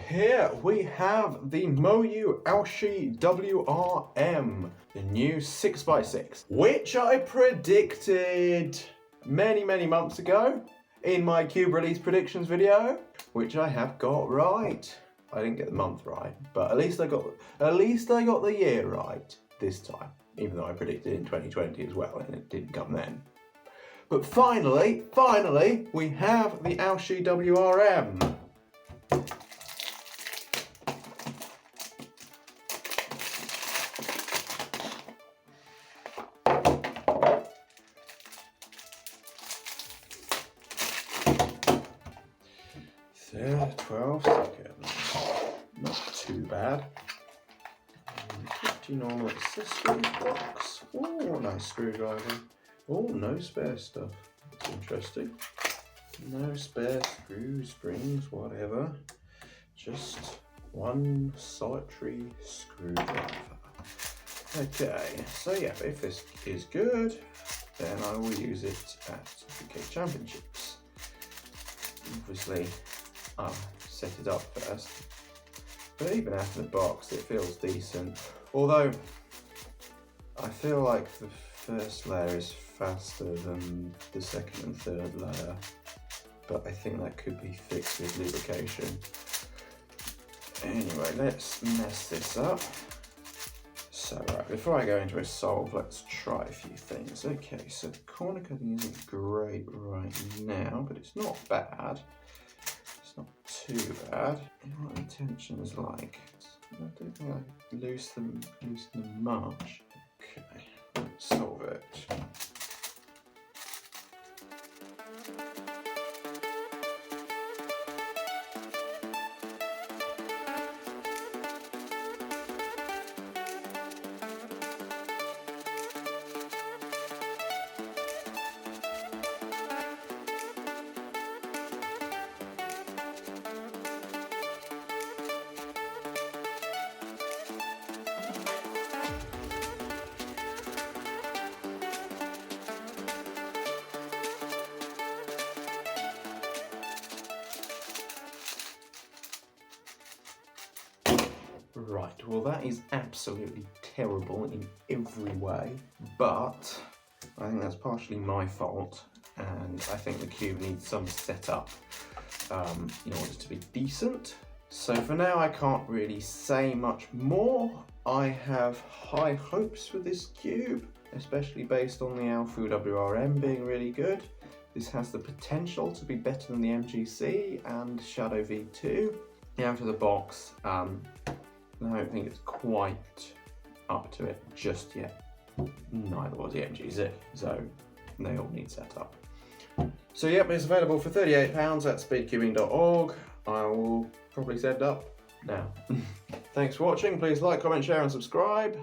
here we have the MoYu AoShi WRM, the new 6x6, which I predicted many months ago in my cube release predictions video, which I have got right. I didn't get the month right, but at least I got the year right this time, even though I predicted in 2020 as well and it didn't come then. But finally, we have the AoShi WRM. So 12 seconds, not too bad. Pretty normal accessory box. Oh, nice screwdriver. Oh, no spare stuff. That's interesting. No spare screws, springs, whatever. Just one solitary screwdriver. Okay, so yeah, if this is good, then I will use it at UK Championships. Obviously, I'll set it up first. But even after the box, it feels decent. Although, I feel like the first layer is faster than the second and third layer, but I think that could be fixed with lubrication. Anyway, let's mess this up. So right, before I go into a solve, let's try a few things. Okay, so the corner cutting isn't great right now, but it's not bad. It's not too bad. What are the tensions like? I don't think I loosen them much. Okay, let's solve it. Right, well that is absolutely terrible in every way, but I think that's partially my fault, and I think the cube needs some setup in order to be decent. So for now I can't really say much more. I have high hopes for this cube, especially based on the AoShi WRM being really good. This has the potential to be better than the MGC and Shadow V2. Out of the box, I don't think it's quite up to it just yet. Neither was the MGC, so they all need setup. So yep, it's available for £38 at speedcubing.org. I will probably set it up now. Thanks for watching. Please like, comment, share and subscribe.